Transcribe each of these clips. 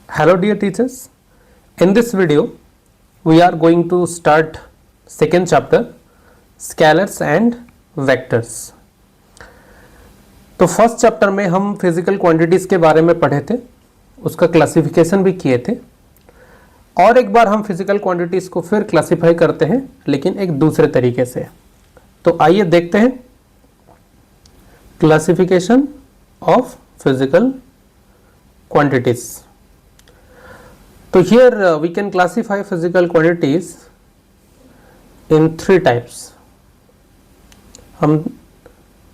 Hello dear teachers, in this video we are going to start second chapter scalars and vectors। तो first chapter में हम physical quantities के बारे में पढ़े थे, उसका क्लासिफिकेशन भी किए थे और एक बार हम फिजिकल क्वांटिटीज़ को फिर क्लासिफाई करते हैं लेकिन एक दूसरे तरीके से। तो आइए देखते हैं classification of physical quantities। So here we can classify physical quantities in three types। हम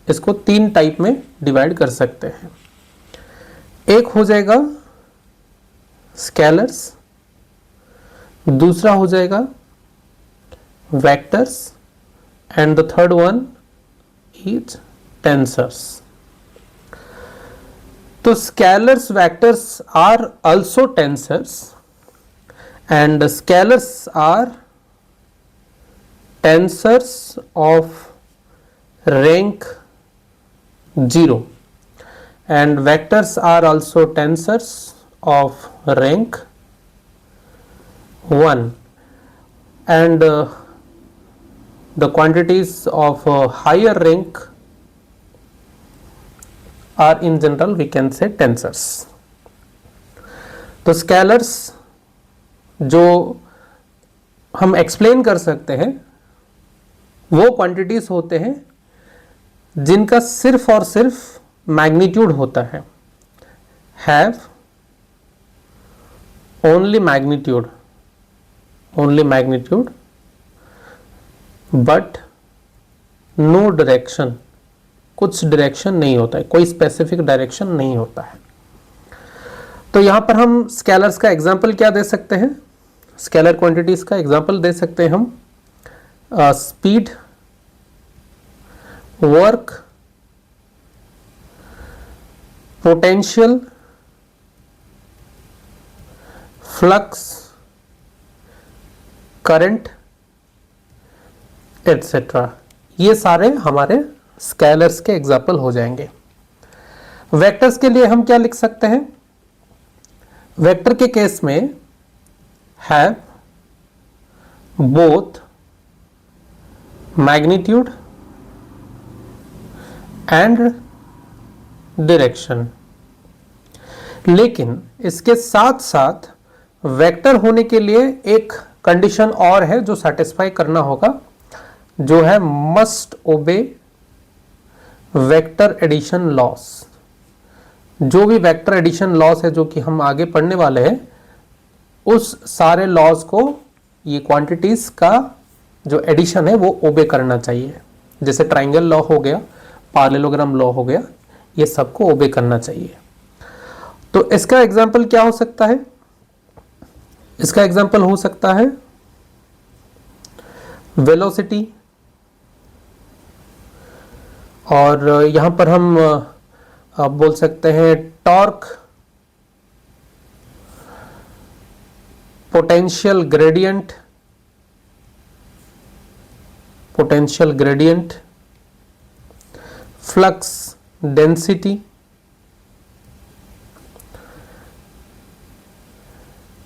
इसको तीन टाइप में डिवाइड कर सकते हैं। एक हो जाएगा स्केलर्स, दूसरा हो जाएगा vectors and the third one is tensors. तो scalars, vectors are also tensors and scalars are tensors of rank 0 and vectors are also tensors of rank 1 and the quantities of higher rank are in general we can say tensors। तो scalars जो हम explain कर सकते हैं वो quantities होते हैं जिनका सिर्फ और सिर्फ मैग्नीट्यूड होता है, have only magnitude but no direction, कुछ डायरेक्शन नहीं होता है, कोई स्पेसिफिक डायरेक्शन नहीं होता है। तो यहां पर हम स्केलर्स का एग्जांपल क्या दे सकते हैं, स्केलर क्वांटिटीज का एग्जांपल दे सकते हैं हम speed, work, potential, flux, current etcetera. ये सारे हमारे स्केलर्स के एग्जाम्पल हो जाएंगे। वेक्टर्स के लिए हम क्या लिख सकते हैं, वेक्टर के केस में have both magnitude and direction, लेकिन इसके साथ साथ वेक्टर होने के लिए एक कंडीशन और है जो सेटिस्फाई करना होगा, जो है मस्ट ओबे वेक्टर एडिशन लॉस। जो भी वेक्टर एडिशन लॉस है जो कि हम आगे पढ़ने वाले हैं, उस सारे लॉस को ये क्वांटिटीज का जो एडिशन है वो ओबे करना चाहिए। जैसे ट्राइंगल लॉ हो गया, पैरेललोग्राम लॉ हो गया, ये सबको ओबे करना चाहिए। तो इसका एग्जांपल क्या हो सकता है, इसका एग्जांपल हो सकता है वेलोसिटी, और यहां पर हम आप बोल सकते हैं torque, potential gradient, flux density,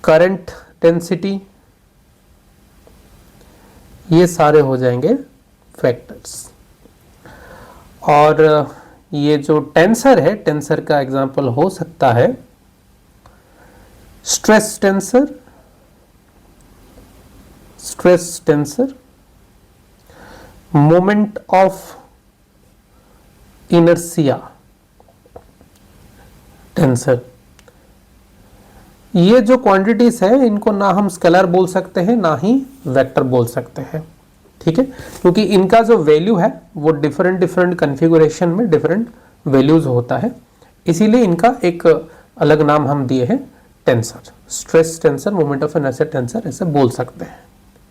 current density, ये सारे हो जाएंगे फैक्टर्स। और ये जो टेंसर है, टेंसर का एग्जांपल हो सकता है stress tensor, moment of inertia tensor. ये जो क्वांटिटीज है इनको ना हम स्केलर बोल सकते हैं ना ही वेक्टर बोल सकते हैं, ठीक है, क्योंकि इनका जो वैल्यू है वो डिफरेंट कॉन्फ़िगरेशन में डिफरेंट वैल्यूज होता है, इसीलिए इनका एक अलग नाम हम दिए हैं tensor, stress tensor, moment of inertia tensor, ऐसे बोल सकते हैं,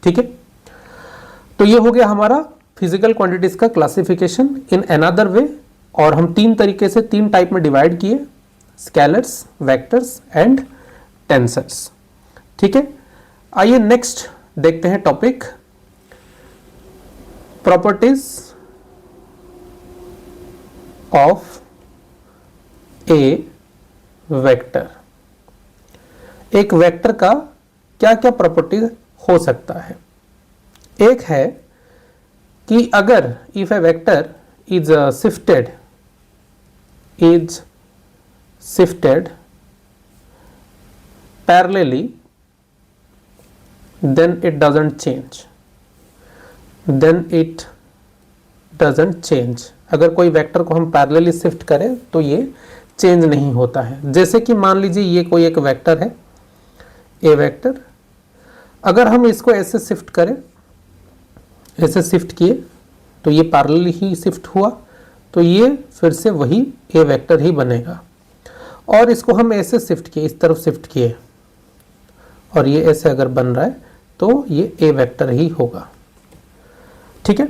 ठीक है। तो ये हो गया हमारा फिजिकल क्वांटिटीज का क्लासिफिकेशन इन अनदर वे, और हम तीन तरीके से तीन टाइप में डिवाइड किए, स्केलर्स, वेक्टर्स एंड टेंसर्स, ठीक है। आइए नेक्स्ट देखते हैं topic properties of A vector. एक वेक्टर का क्या क्या प्रॉपर्टी हो सकता है। एक है कि अगर if A vector is shifted parallelly then it doesn't change। अगर कोई वेक्टर को हम पैरेलली शिफ्ट करें तो ये चेंज नहीं होता है। जैसे कि मान लीजिए ये कोई एक वेक्टर है, ए वेक्टर, अगर हम इसको ऐसे शिफ्ट करें, ऐसे शिफ्ट किए तो ये पैरेलली ही शिफ्ट हुआ, तो ये फिर से वही ए वेक्टर ही बनेगा। और इसको हम ऐसे शिफ्ट किए, इस तरफ शिफ्ट किए, और ये ऐसे अगर बन रहा है तो ये ए वेक्टर ही होगा। ठीक है।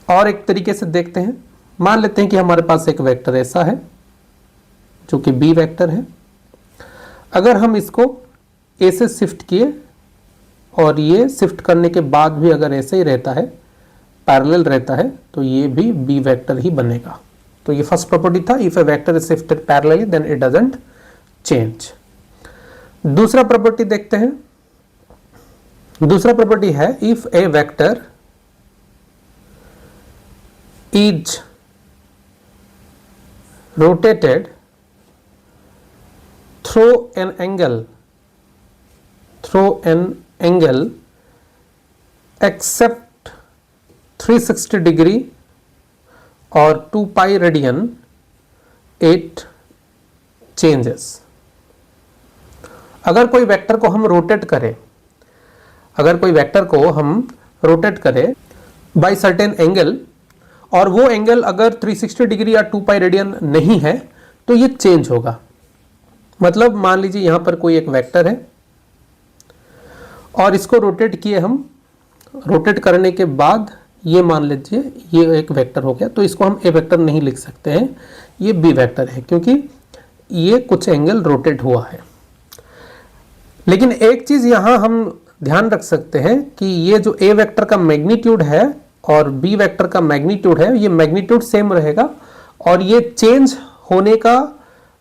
और एक तरीके से देखते हैं, मान लेते हैं कि हमारे पास एक वेक्टर ऐसा है जो कि बी वेक्टर है। अगर हम इसको ए से शिफ्ट किए और ये शिफ्ट करने के बाद भी अगर ऐसे ही रहता है, पैरेलल रहता है, तो ये भी बी वेक्टर ही बनेगा। तो ये फर्स्ट प्रॉपर्टी था, if A vector is shifted parallelly then it doesn't change. दूसरा प्रॉपर्टी देखते हैं। दूसरा प्रॉपर्टी है if A vector is rotated through an angle except 360 degree और 2 पाई रेडियन, इट चेंजेस। अगर कोई वेक्टर को हम रोटेट करें, बाय सर्टेन एंगल, और वो एंगल अगर 360 डिग्री या 2 पाई रेडियन नहीं है तो ये चेंज होगा। मतलब मान लीजिए यहां पर कोई एक वेक्टर है और इसको रोटेट किए हम, रोटेट करने के बाद ये मान लीजिए ये एक वेक्टर हो गया, तो इसको हम ए वेक्टर नहीं लिख सकते हैं, ये बी वेक्टर है, क्योंकि ये कुछ एंगल रोटेट हुआ है। लेकिन एक चीज यहां हम ध्यान रख सकते हैं कि ये जो ए वेक्टर का मैग्नीट्यूड है और बी वेक्टर का मैग्नीट्यूड है, ये मैग्नीट्यूड सेम रहेगा, और ये चेंज होने का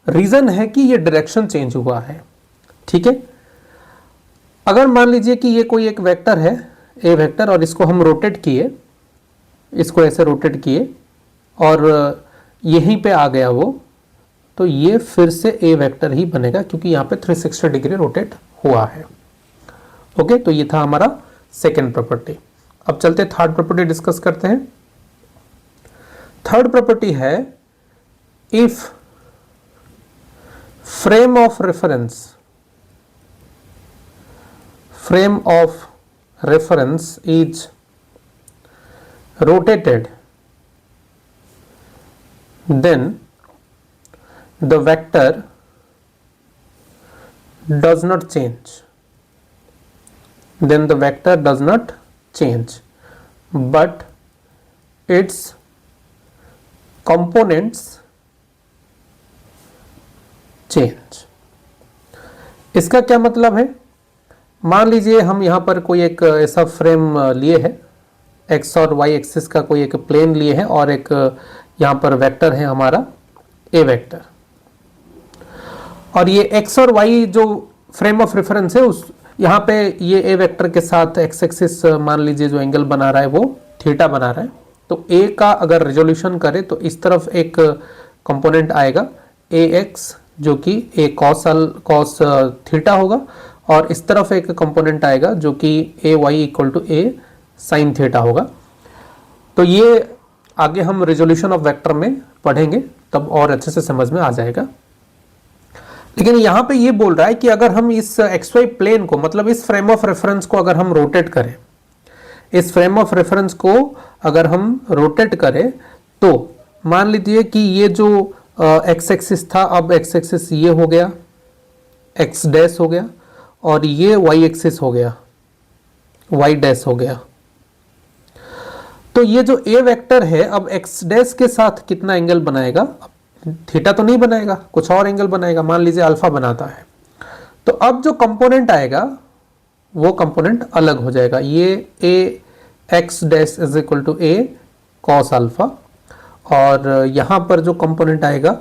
रीजन है कि ये डायरेक्शन चेंज हुआ है। ठीक है। अगर मान लीजिए कि ये कोई एक वेक्टर है, ए वेक्टर, और इसको हम रोटेट किए, इसको ऐसे रोटेट किए और यहीं पे आ गया वो, तो ये फिर से ए वेक्टर ही बनेगा, क्योंकि यहाँ पे 360 डिग्री रोटेट हुआ है। ओके, तो ये था हमारा सेकेंड प्रॉपर्टी। अब चलते थर्ड प्रॉपर्टी डिस्कस करते हैं। थर्ड प्रॉपर्टी है if frame of reference is rotated, then the vector does not change. But its components change. इसका क्या मतलब है? मान लीजिए हम यहाँ पर कोई एक ऐसा फ्रेम लिए है, एक्स और वाई एक्सिस का कोई एक प्लेन लिए है, और एक यहाँ पर वेक्टर है हमारा ए वेक्टर, और ये एक्स और वाई जो फ्रेम ऑफ रेफरेंस है, उस यहाँ पे ये ए वेक्टर के साथ एक्स एक्सिस मान लीजिए जो एंगल बना रहा है वो थीटा बना रहा है। तो ए का अगर रेजोल्यूशन करें तो इस तरफ एक कंपोनेंट आएगा ए एक्स, जो कि ए कॉस थीटा होगा, और इस तरफ एक कंपोनेंट आएगा जो कि A Y equal to A sine theta होगा। तो ये आगे हम रेजोल्यूशन ऑफ वेक्टर में पढ़ेंगे, तब और अच्छे से समझ में आ जाएगा। लेकिन यहाँ पे ये बोल रहा है कि अगर हम इस एक्स वाई प्लेन को, मतलब इस फ्रेम ऑफ रेफरेंस को अगर हम रोटेट करें, इस फ्रेम ऑफ रेफरेंस को अगर हम रोटेट करें, तो मान लीजिए कि ये जो एक्स एक्सिस था, अब एक्स एक्सिस ये हो गया, एक्स डैश हो गया, और ये वाई एक्सिस हो गया, वाई डैश हो गया। तो ये जो ए वेक्टर है अब एक्स डैश के साथ कितना एंगल बनाएगा? थीटा तो नहीं बनाएगा, कुछ और एंगल बनाएगा, मान लीजिए अल्फा बनाता है। तो अब जो कंपोनेंट आएगा वो कंपोनेंट अलग हो जाएगा। ये A X dash is equal to A cos alpha, और यहाँ पर जो कंपोनेंट आएगा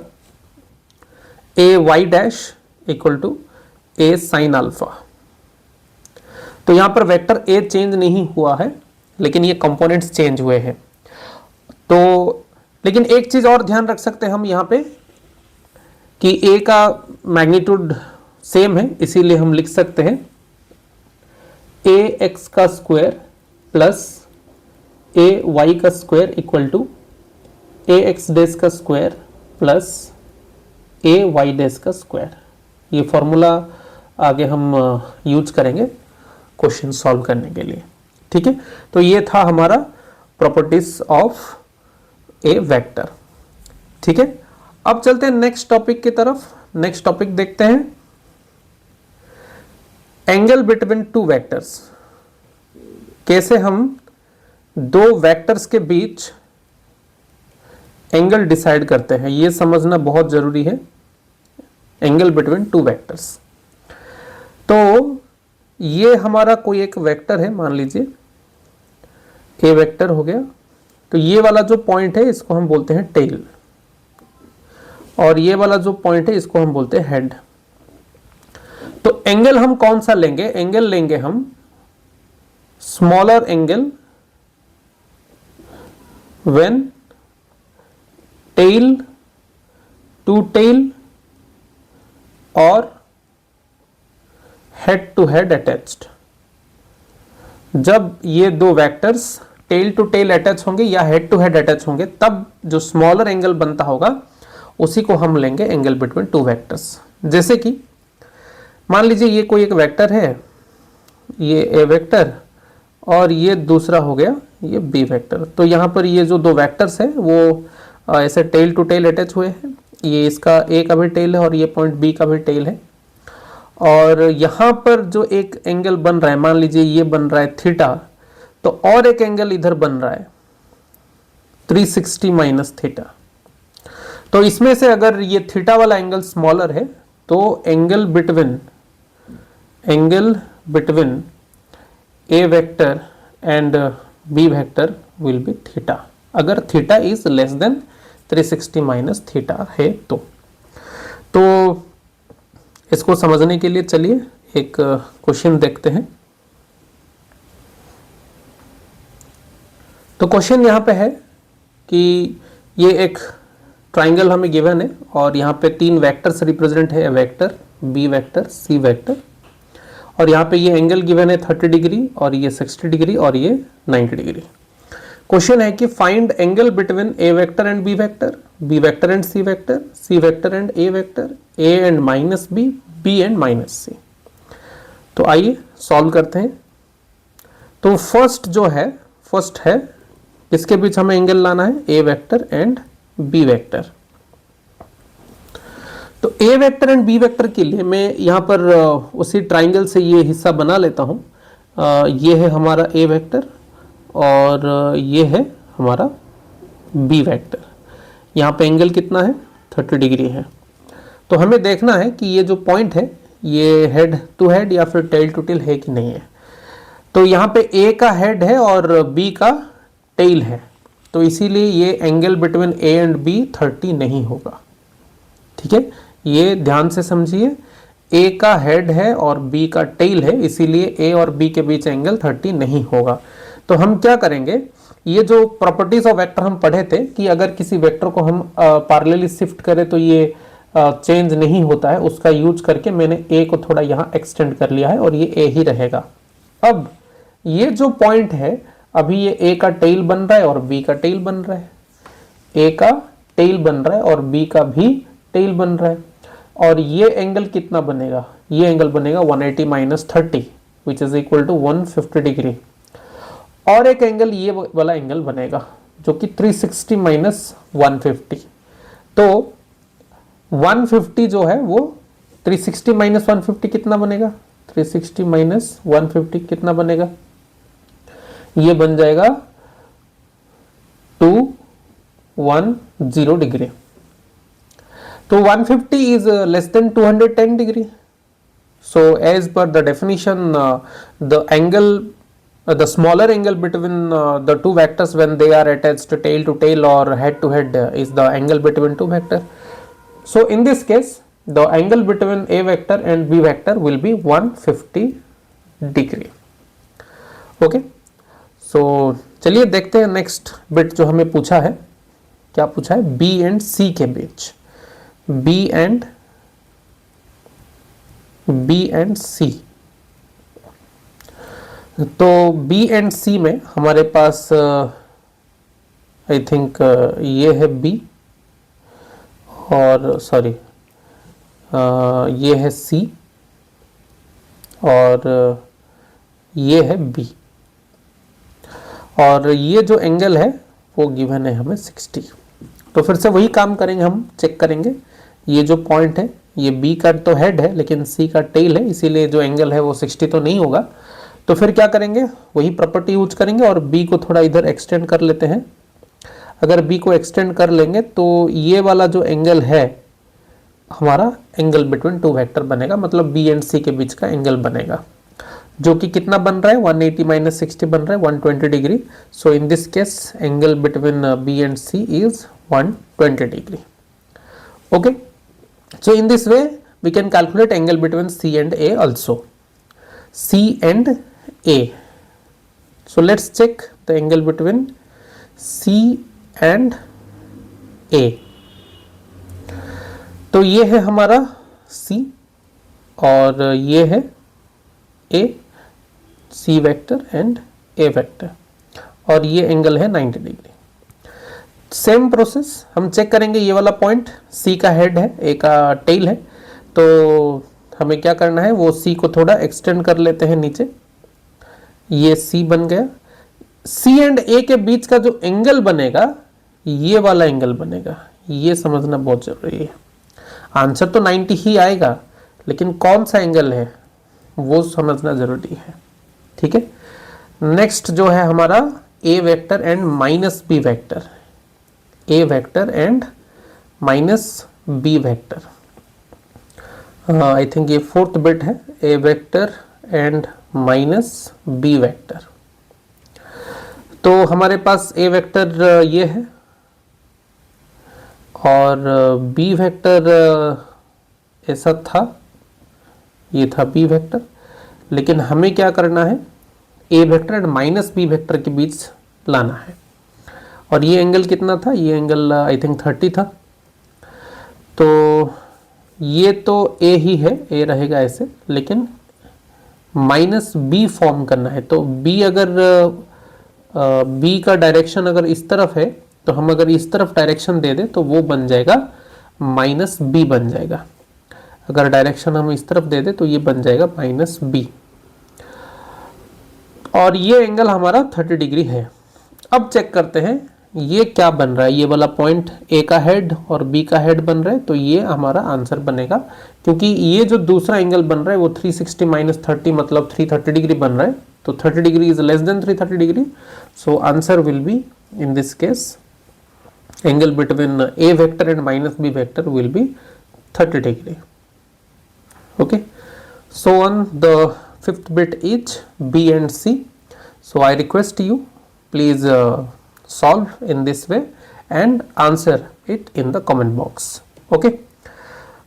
A Y dash equal to A sine alpha. तो यहां पर वेक्टर ए चेंज नहीं हुआ है, लेकिन ये कंपोनेंट्स चेंज हुए हैं। तो लेकिन एक चीज और ध्यान रख सकते हैं हम यहां पे कि ए का मैग्नीट्यूड सेम है, इसीलिए हम लिख सकते हैं ए एक्स का स्क्वायर प्लस ए वाई का square equal to a x dash का square plus a y dash का स्क्वायर। ये फॉर्मूला आगे हम यूज करेंगे क्वेश्चन सॉल्व करने के लिए। ठीक है, तो ये था हमारा प्रॉपर्टीज ऑफ ए वेक्टर। ठीक है, अब चलते हैं नेक्स्ट टॉपिक की तरफ। नेक्स्ट टॉपिक देखते हैं, एंगल बिटवीन टू वेक्टर्स। कैसे हम दो वेक्टर्स के बीच एंगल डिसाइड करते हैं, यह समझना बहुत जरूरी है। एंगल बिटवीन टू वेक्टर्स, तो ये हमारा कोई एक वेक्टर है, मान लीजिए ए वेक्टर हो गया। तो ये वाला जो पॉइंट है इसको हम बोलते हैं टेल, और ये वाला जो पॉइंट है इसको हम बोलते हैं हेड। तो एंगल हम कौन सा लेंगे? एंगल लेंगे हम smaller angle when tail to tail और हेड टू हेड अटैच्ड। जब ये दो vectors tail to tail attach होंगे या हेड टू हेड अटैच होंगे, तब जो स्मॉलर एंगल बनता होगा उसी को हम लेंगे एंगल बिटवीन टू वेक्टर्स। जैसे कि मान लीजिए ये कोई एक वेक्टर है, ये ए वेक्टर, और ये दूसरा हो गया ये बी वेक्टर। तो यहाँ पर ये जो दो वेक्टर्स है वो ऐसे टेल टू टेल अटैच हुए हैं। ये इसका ए का भी टेल है और ये पॉइंट बी का भी टेल है। और यहाँ पर जो एक एंगल बन रहा है, मान लीजिए ये बन रहा है थीटा, तो और एक एंगल इधर बन रहा है 360 माइनस थीटा। तो इसमें से अगर ये थीटा वाला एंगल स्मॉलर है तो angle between A vector and B vector will be theta, अगर theta is less than 360 minus theta है तो इसको समझने के लिए चलिए एक क्वेश्चन देखते हैं। तो क्वेश्चन यहाँ पे है कि ये एक ट्राइंगल हमें गिवन है और यहाँ पे तीन वेक्टर्स रिप्रेजेंट है, A vector, B vector, C vector, और यहाँ पे ये एंगल गिवन है 30 डिग्री और ये 60 डिग्री और ये 90 डिग्री। क्वेश्चन है कि find angle between A vector and B vector, B vector and C vector, C vector and A vector, A and minus B, B and minus C. तो आइए solve करते हैं। तो फर्स्ट है इसके बीच हमें एंगल लाना है, A vector and B vector. तो ए वेक्टर एंड बी वेक्टर के लिए मैं यहाँ पर उसी ट्राइंगल से ये हिस्सा बना लेता हूँ। ये है हमारा ए वेक्टर और ये है हमारा बी वेक्टर। यहाँ पे एंगल कितना है? 30 डिग्री है। तो हमें देखना है कि ये जो पॉइंट है ये हेड टू हेड या फिर टेल टू टेल है कि नहीं है। तो यहाँ पे ए का हेड है और बी का टेल है, तो इसीलिए ये angle between A and B 30 नहीं होगा। ठीक है, ये ध्यान से समझिए, ए का हेड है और बी का टेल है, इसीलिए ए और बी के बीच एंगल 30 नहीं होगा। तो हम क्या करेंगे, ये जो प्रॉपर्टीज ऑफ वेक्टर हम पढ़े थे कि अगर किसी वेक्टर को हम पैरेलली शिफ्ट करें तो ये चेंज नहीं होता है, उसका यूज करके मैंने ए को थोड़ा यहाँ एक्सटेंड कर लिया है और ये ए ही रहेगा। अब ये जो पॉइंट है, अभी ये ए का टेल बन रहा है और बी का टेल बन रहा है, ए का टेल बन रहा है और बी का भी टेल बन रहा है, और ये एंगल कितना बनेगा? ये एंगल बनेगा 180 minus 30 which is equal to 150 degree. और एक एंगल ये वाला एंगल बनेगा जो कि 360 माइनस 150। तो 150 जो है वो 360 माइनस 150 कितना बनेगा? 360 माइनस 150 कितना बनेगा? ये बन जाएगा 210 डिग्री। तो 150 is less than 210 degree. So as per the definition, the smaller angle between the two vectors when they are attached tail to tail or head to head is the angle between two vector. So in this case the angle between A vector and B vector will be 150 degree. Okay, so चलिए देखते हैं next bit जो हमें पूछा है। क्या पूछा है? बी एंड सी के बीच, बी एंड सी। तो बी एंड सी में हमारे पास आई थिंक ये है बी और सॉरी ये है सी और ये है बी, और ये जो एंगल है वो गिवन है हमें 60। तो फिर से वही काम करेंगे, हम चेक करेंगे ये जो पॉइंट है ये बी का तो हेड है लेकिन सी का टेल है, इसीलिए जो एंगल है वो 60 तो नहीं होगा। तो फिर क्या करेंगे, वही प्रॉपर्टी यूज करेंगे और बी को थोड़ा इधर एक्सटेंड कर लेते हैं। अगर बी को एक्सटेंड कर लेंगे तो ये वाला जो एंगल है हमारा एंगल बिटवीन टू वेक्टर बनेगा, मतलब बी एंड सी के बीच का एंगल बनेगा, जो कि कितना बन रहा है 180 माइनस 60 बन रहा है 120 degree. So in this case angle between B and C is 120 degree. Okay, so in this way we can calculate angle between C and A also, C and A. So let's check the angle between C and A। तो ये है हमारा C और ये है A, C vector and A vector, और ये angle है 90 डिग्री। सेम प्रोसेस हम चेक करेंगे, ये वाला पॉइंट C का हेड है, A का टेल है, तो हमें क्या करना है वो C को थोड़ा एक्सटेंड कर लेते हैं नीचे, ये C बन गया। C एंड A के बीच का जो एंगल बनेगा ये वाला एंगल बनेगा, ये समझना बहुत जरूरी है। आंसर तो 90 ही आएगा लेकिन कौन सा एंगल है वो समझना जरूरी है। ठीक है, नेक्स्ट जो है हमारा A vector and minus B vector, A vector and minus B vector. I think ये फोर्थ बिट है, A vector and minus B vector. तो हमारे पास ए वेक्टर ये है और बी वेक्टर ऐसा था, ये था बी वेक्टर, लेकिन हमें क्या करना है A vector and minus B vector के बीच लाना है। और ये एंगल कितना था, ये एंगल आई थिंक 30 था। तो ये तो ए ही है, ए रहेगा ऐसे, लेकिन माइनस बी फॉर्म करना है। तो बी अगर बी का डायरेक्शन अगर इस तरफ है तो हम अगर इस तरफ डायरेक्शन दे दें तो वो बन जाएगा माइनस बी बन जाएगा। अगर डायरेक्शन हम इस तरफ दे दें तो ये बन जाएगा माइनस बी, और ये एंगल हमारा 30 डिग्री है। अब चेक करते हैं ये क्या बन रहा है, ये वाला पॉइंट ए का हेड और बी का हेड बन रहा है, तो ये हमारा आंसर बनेगा, क्योंकि ये जो दूसरा एंगल बन रहा है वो 360 माइनस 30 मतलब 330 डिग्री बन रहा है। तो 30 degree is less than 330 degree, so answer will be in this case angle between A vector and minus B vector will be 30 degree. Okay, so on the fifth bit is B and C. So I request you please solve in this way and answer it in the comment box। okay,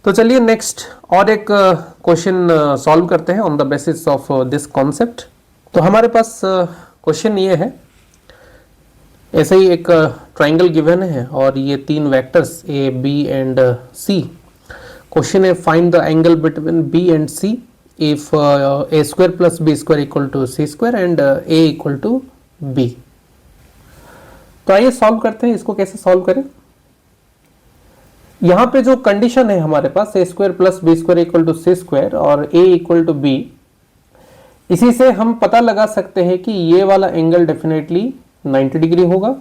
तो चलिए next और एक question solve करते हैं on the basis of this concept. तो हमारे पास question ये है, ऐसे ही एक ट्राइंगल गिवन है और ये तीन vectors A B and C. Question है find the angle between B and C if A square plus B square equal to C square and A equal to B. तो आइए सॉल्व करते हैं, इसको कैसे सॉल्व करें। यहां पे जो कंडीशन है हमारे पास A square plus B square equal to C square और ए इक्वल टू बी, इसी से हम पता लगा सकते हैं कि ये वाला एंगल डेफिनेटली 90 डिग्री होगा,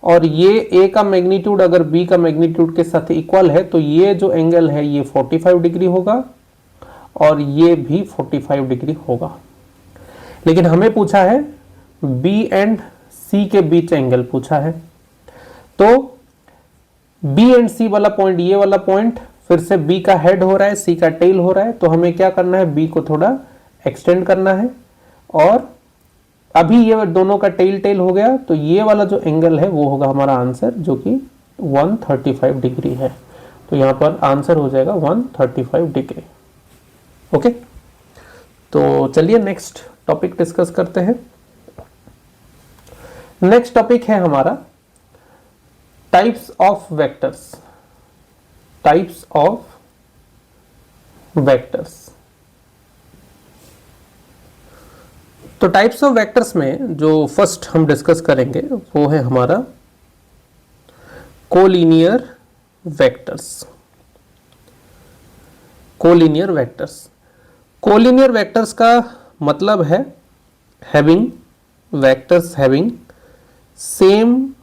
और ये ए का मैग्नीट्यूड अगर बी का मैग्नीट्यूड के साथ इक्वल है तो ये जो एंगल है ये 45 डिग्री होगा और ये भी 45 डिग्री होगा। लेकिन हमें पूछा है बी एंड सी के बीच एंगल पूछा है, तो बी एंड सी वाला पॉइंट, ये वाला पॉइंट फिर से बी का हेड हो रहा है, सी का टेल हो रहा है, तो हमें क्या करना है बी को थोड़ा एक्सटेंड करना है, और अभी ये दोनों का टेल टेल हो गया, तो ये वाला जो एंगल है वो होगा हमारा आंसर, जो कि 135 डिग्री है। तो यहाँ पर आंसर हो जाएगा 135 डिग्री। ओके, तो चलिए नेक्स्ट टॉपिक डिस्कस करते हैं। नेक्स्ट टॉपिक है हमारा types of vectors. Types of vectors. तो टाइप्स ऑफ वेक्टर्स में जो फर्स्ट हम डिस्कस करेंगे वो है हमारा collinear vectors. Collinear vectors. Collinear vectors का मतलब है having vectors having same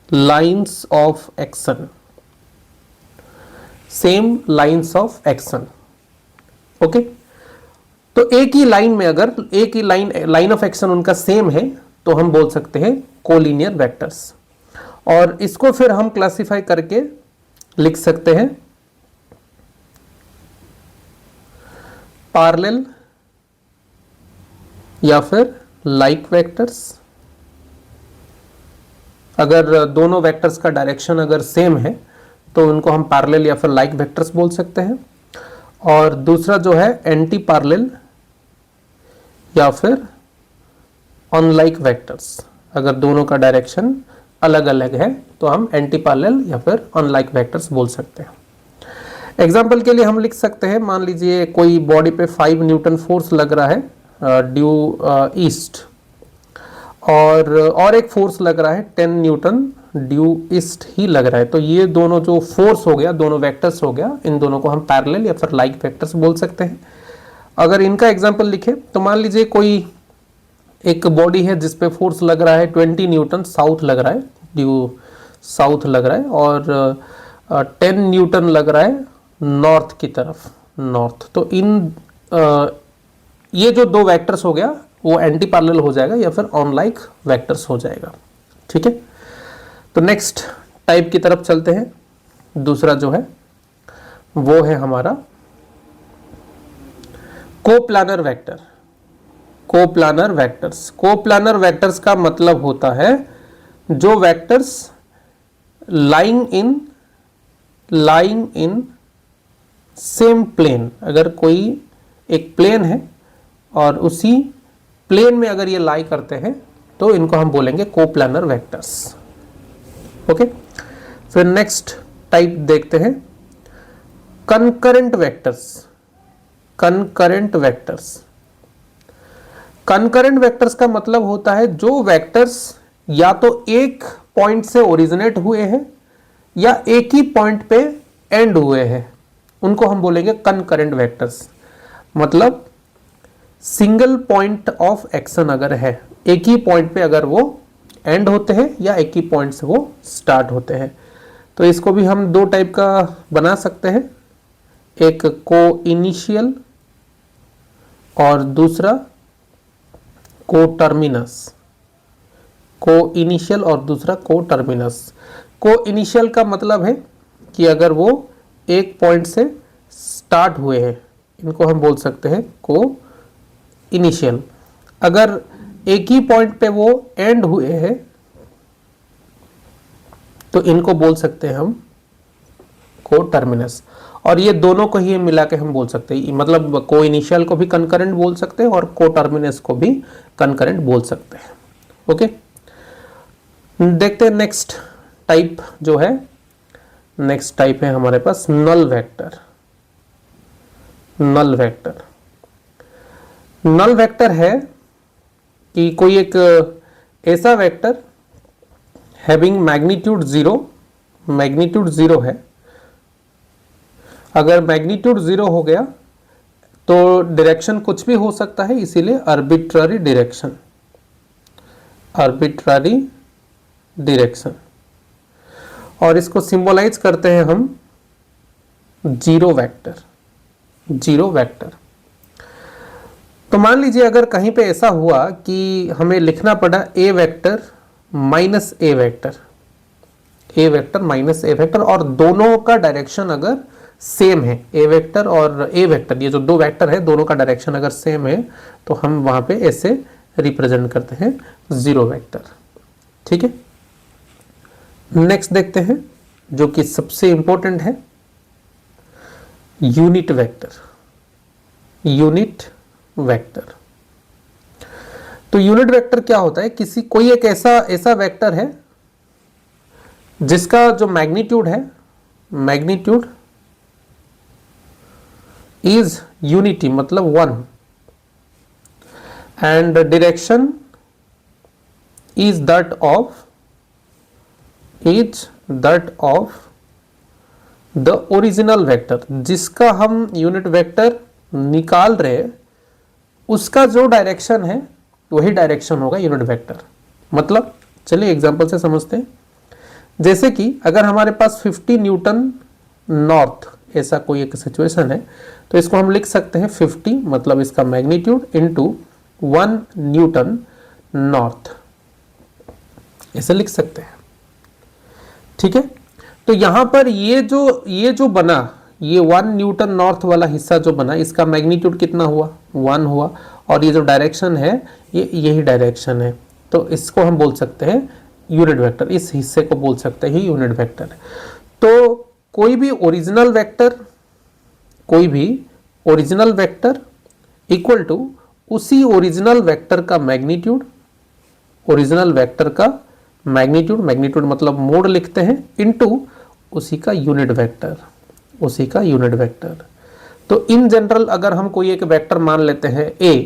lines of action. Same lines of action. Okay, तो एक ही लाइन में अगर एक ही लाइन ऑफ एक्शन उनका सेम है तो हम बोल सकते हैं कोलिनियर वेक्टर्स। और इसको फिर हम क्लासिफाई करके लिख सकते हैं पैरेलल या फिर लाइक वेक्टर्स। अगर दोनों वेक्टर्स का डायरेक्शन अगर सेम है तो उनको हम पैरेलल या फिर लाइक वेक्टर्स बोल सकते हैं। और दूसरा जो है एंटी पैरेलल या फिर अनलाइक वेक्टर्स। अगर दोनों का डायरेक्शन अलग अलग है तो हम एंटी पैरेलल या फिर अनलाइक वेक्टर्स बोल सकते हैं। एग्जाम्पल के लिए हम लिख सकते हैं, मान लीजिए कोई बॉडी पे 5 न्यूटन फोर्स लग रहा है ड्यू ईस्ट, और एक फोर्स लग रहा है 10 न्यूटन ड्यू ईस्ट ही लग रहा है। तो ये दोनों जो फोर्स हो गया, दोनों वेक्टर्स हो गया, इन दोनों को हम पैरेलल या फिर लाइक वेक्टर्स बोल सकते हैं। अगर इनका एग्जांपल लिखे तो मान लीजिए कोई एक बॉडी है जिस पे फोर्स लग रहा है 20 न्यूटन साउथ लग रहा है, ड्यू साउथ लग रहा है, और 10 न्यूटन लग रहा है नॉर्थ की तरफ, नॉर्थ। तो ये जो दो वेक्टर्स हो गया वो एंटी पैरेलल हो जाएगा या फिर अनलाइक वेक्टर्स हो जाएगा। ठीक है, तो नेक्स्ट टाइप की तरफ चलते हैं। दूसरा जो है वो है हमारा coplanar vector. Coplanar vectors. Coplanar vectors का मतलब होता है जो vectors lying in same plane. अगर कोई एक प्लेन है और उसी प्लेन में अगर ये लाई करते हैं तो इनको हम बोलेंगे कोप्लानर वेक्टर्स। ओके, फिर नेक्स्ट टाइप देखते हैं concurrent vectors. Concurrent vectors. Concurrent vectors का मतलब होता है जो वेक्टर्स या तो एक पॉइंट से ओरिजिनेट हुए हैं या एक ही पॉइंट पे एंड हुए हैं, उनको हम बोलेंगे कनकरेंट वेक्टर्स। मतलब सिंगल पॉइंट ऑफ एक्शन अगर है, एक ही पॉइंट पे अगर वो एंड होते हैं या एक ही पॉइंट से वो स्टार्ट होते हैं, तो इसको भी हम दो टाइप का बना सकते हैं, एक को इनिशियल और दूसरा को टर्मिनस। को इनिशियल और दूसरा को टर्मिनस। को इनिशियल का मतलब है कि अगर वो एक पॉइंट से स्टार्ट हुए हैं, इनको हम बोल सकते हैं को इनिशियल। अगर एक ही पॉइंट पे वो एंड हुए हैं तो इनको बोल सकते हैं हम को टर्मिनस। और ये दोनों को ही मिला के हम बोल सकते हैं, मतलब को इनिशियल को भी कंकरेंट बोल सकते हैं और को टर्मिनस को भी कंकरेंट बोल सकते हैं। ओके, देखते हैं नेक्स्ट टाइप जो है। नेक्स्ट टाइप है हमारे पास null vector. Null vector. Null vector है कि कोई एक ऐसा वेक्टर हैविंग मैग्नीट्यूड जीरो है। अगर मैग्नीट्यूड 0 हो गया तो डायरेक्शन कुछ भी हो सकता है, इसीलिए आर्बिट्ररी डायरेक्शन। और इसको सिंबलाइज करते हैं हम जीरो वेक्टर। तो मान लीजिए अगर कहीं पे ऐसा हुआ कि हमें लिखना पड़ा ए वेक्टर माइनस ए वेक्टर, और दोनों का डायरेक्शन अगर सेम है, ए वेक्टर और ए वेक्टर, ये जो दो वेक्टर है दोनों का डायरेक्शन अगर सेम है तो हम वहां पे ऐसे रिप्रेजेंट करते हैं जीरो वेक्टर। ठीक है, नेक्स्ट देखते हैं जो कि सबसे इंपॉर्टेंट है, यूनिट वेक्टर। यूनिट वेक्टर, तो यूनिट वेक्टर क्या होता है? कोई एक ऐसा वेक्टर है जिसका जो मैग्नीट्यूड है, मैग्नीट्यूड इज यूनिटी मतलब 1 and direction is that of the original vector. जिसका हम यूनिट वेक्टर निकाल रहे उसका जो डायरेक्शन है वही डायरेक्शन होगा यूनिट वेक्टर। मतलब चलिए एग्जांपल से समझते हैं। जैसे कि अगर हमारे पास 50 न्यूटन नॉर्थ ऐसा कोई एक सिचुएशन है, तो इसको हम लिख सकते हैं 50 मतलब इसका मैग्नीट्यूड इनटू 1 न्यूटन नॉर्थ, ऐसे लिख सकते हैं। ठीक है, तो यहां पर ये जो बना, ये 1 न्यूटन नॉर्थ वाला हिस्सा जो बना, इसका मैग्नीट्यूड कितना हुआ? 1 हुआ। और ये जो डायरेक्शन है यही डायरेक्शन है, तो इसको हम बोल सकते हैं यूनिट वेक्टर। इस हिस्से को बोल सकते हैं यूनिट वेक्टर। तो कोई भी ओरिजिनल वेक्टर इक्वल टू उसी ओरिजिनल वेक्टर का मैग्नीट्यूड, ओरिजिनल वेक्टर का मैग्नीट्यूड मतलब मोड लिखते हैं, इनटू उसी का यूनिट वेक्टर। तो इन जनरल अगर हम कोई एक वेक्टर मान लेते हैं a,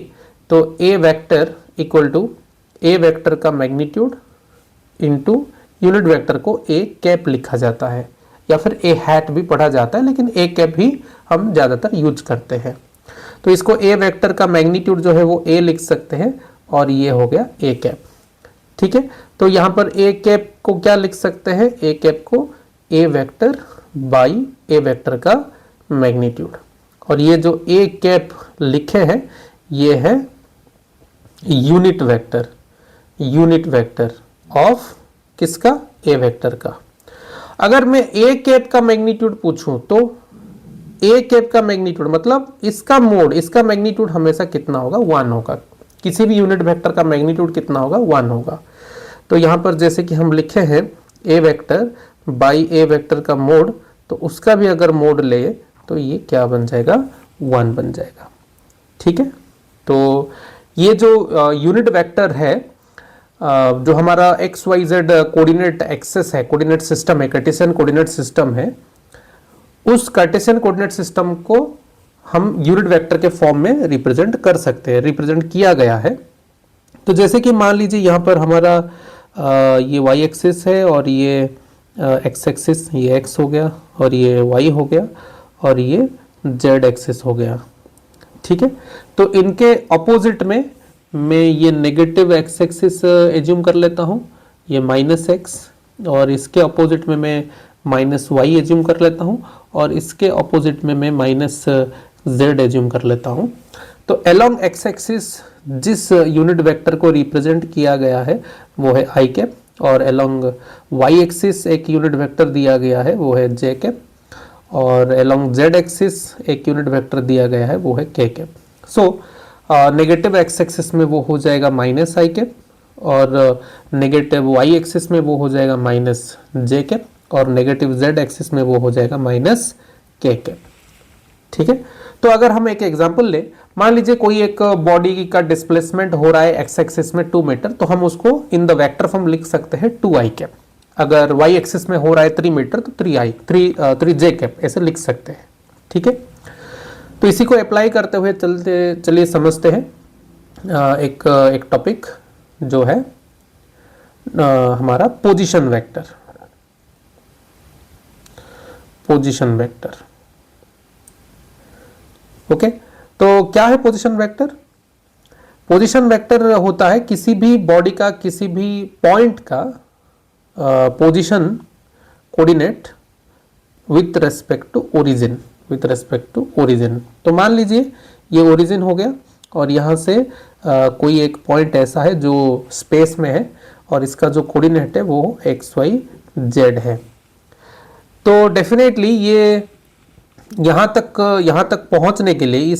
तो a vector equal to a vector का मैग्नीट्यूड इनटू यूनिट वेक्टर को a कैप लिखा जाता है, या फिर a हैट भी पढ़ा जाता है, लेकिन a कैप ही हम ज़्यादातर यूज करते हैं। तो इसको a वेक्टर का मैग्नीट्यूड जो है वो a लिख सकते हैं, और ये हो गया a कैप। ठीक है, तो यहाँ पर a कैप को क्या लिख सकते हैं? a कैप को a vector by a vector का मैग्नीट्यूड, और ये जो a कैप लिखे हैं ये है यूनिट वेक्टर ऑफ किसका? a वेक्टर का। अगर मैं a कैप का मैग्नीट्यूड पूछूं तो a कैप का मैग्नीट्यूड मतलब इसका मोड, इसका मैग्नीट्यूड हमेशा कितना होगा? 1 होगा। किसी भी यूनिट वेक्टर का मैग्नीट्यूड कितना होगा? 1 होगा। तो यहाँ पर जैसे कि हम लिखे हैं a vector by a vector का मोड, तो उसका भी अगर मोड ले तो ये क्या बन जाएगा? 1 बन जाएगा। ठीक है, तो ये जो यूनिट वेक्टर है, जो हमारा X Y Z coordinate axes है, कोऑर्डिनेट सिस्टम है, कार्टेशियन कोऑर्डिनेट सिस्टम है, उस कार्टेशियन कोऑर्डिनेट सिस्टम को हम यूनिट वेक्टर के फॉर्म में रिप्रेजेंट कर सकते हैं, रिप्रेजेंट किया गया है। तो जैसे कि मान लीजिए यहाँ पर हमारा ये वाई एक्सिस है, और ये एक्स एक्सिस, ये x हो गया, और ये y हो गया, और ये z एक्सिस हो गया। ठीक है, तो इनके अपोजिट में मैं ये नेगेटिव x एक्सिस एज्यूम कर लेता हूँ, ये -x, और इसके अपोजिट में मैं -y एज्यूम कर लेता हूँ, और इसके अपोजिट में मैं -z एज्यूम कर लेता हूँ। तो अलोंग x एक्सिस जिस यूनिट वेक्टर को रिप्रेजेंट किया गया है वो है i कैप, और अलोंग y एक्सिस एक यूनिट वेक्टर दिया गया है वो है j कैप, और अलोंग z एक्सिस एक यूनिट वेक्टर दिया गया है वो है k cap. So negative x axis में वो हो जाएगा -i कैप, और नेगेटिव y एक्सिस में वो हो जाएगा -j कैप, और नेगेटिव z एक्सिस में वो हो जाएगा -k कैप। ठीक है, तो अगर हम एक एग्जांपल ले, मान लीजिए कोई एक बॉडी का डिस्प्लेसमेंट हो रहा है x एक्सिस में 2 मीटर, तो हम उसको इन द वेक्टर फॉर्म लिख सकते हैं 2i कैप। अगर y एक्सिस में हो रहा है 3 मीटर तो 3j कैप ऐसे लिख सकते हैं। ठीक है, तो इसी को अप्लाई करते हुए चलिए समझते हैं एक टॉपिक जो है हमारा पोजीशन वेक्टर। ओके, तो क्या है पोजीशन वेक्टर? पोजीशन वेक्टर होता है किसी भी बॉडी का, किसी भी पॉइंट का position coordinate with respect to origin. तो मान लीजिए ये ओरिजिन हो गया, और यहाँ से कोई एक पॉइंट ऐसा है जो स्पेस में है, और इसका जो कोऑर्डिनेट है वो XYZ है। तो डेफिनेटली ये यहाँ तक पहुँचने के लिए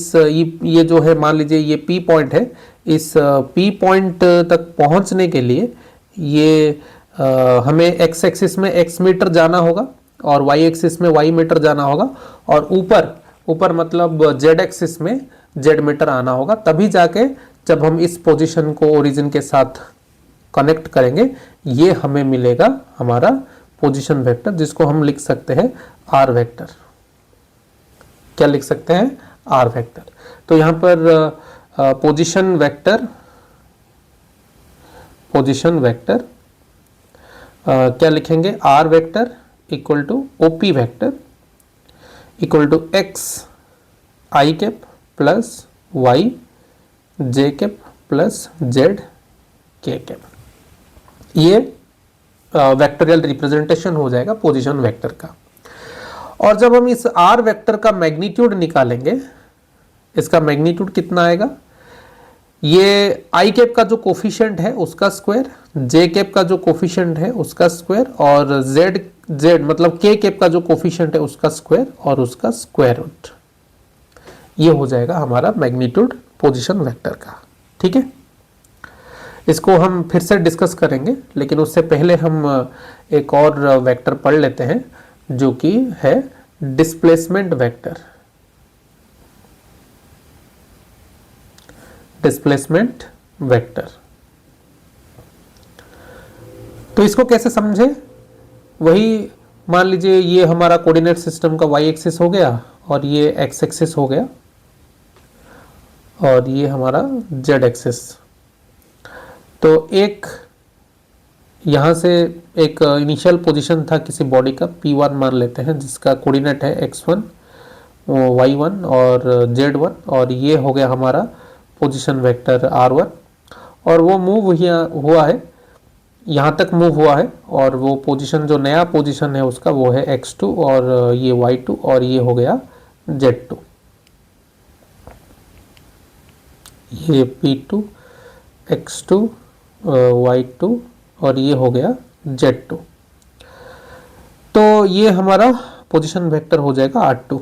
ये जो है, मान लीजिए ये P पॉइंट है, इस P पॉइंट तक पहुँचने के लिए ये हमें x एक्सिस में x मीटर जाना होगा, और वाई एक्सिस में वाई मीटर जाना होगा, और ऊपर ऊपर मतलब जेड एक्सिस में जेड मीटर आना होगा, तभी जाके जब हम इस पोजीशन को ओरिजिन के साथ कनेक्ट करेंगे ये हमें मिलेगा हमारा पोजीशन वेक्टर, जिसको हम लिख सकते हैं आर वेक्टर। क्या लिख सकते हैं? R vector. तो यहां पर पोजीशन वेक्टर क्या लिखेंगे? R vector equal to OP vector equal to X I cap plus Y J cap plus Z K cap. ये वेक्टोरियल रिप्रेजेंटेशन हो जाएगा पोजीशन वेक्टर का। और जब हम इस आर वेक्टर का मैग्नीट्यूड निकालेंगे, इसका मैग्नीट्यूड कितना आएगा? ये आई कैप का जो कोफिशिएंट है उसका स्क्वायर, जे कैप का जो कोफिशिएंट है उसका स्क्वायर, और जेड मतलब के कैप का जो कोफिशिएंट है उसका स्क्वायर और उसका स्क्वायर रूट। ये हो जाएगा हमारा मैग्नीट्यूड पोजीशन वेक्टर का। ठीक है, इसको हम फिर से डिस्कस करेंगे, लेकिन उससे पहले हम एक और वेक्टर पढ़ लेते हैं जो कि है डिस्प्लेसमेंट वेक्टर। डिस्प्लेसमेंट वेक्टर तो इसको कैसे समझे? वही मान लीजिए ये हमारा कोऑर्डिनेट सिस्टम का वाई एक्सिस हो गया और ये एक्स एक्सिस हो गया और ये हमारा जेड एक्सिस। तो एक यहाँ से एक इनिशियल पोजीशन था किसी बॉडी का P1 मान लेते हैं, जिसका कोऑर्डिनेट है x1 y1 और z1, और ये हो गया हमारा पोजीशन वेक्टर r1, और वो मूव हुआ है, यहाँ तक मूव हुआ है, और वो पोजीशन जो नया पोजीशन है उसका वो है x2 और ये y2 और ये हो गया z2। ये P2 x2 y2 और ये हो गया z2। तो ये हमारा पोजीशन वेक्टर हो जाएगा r2।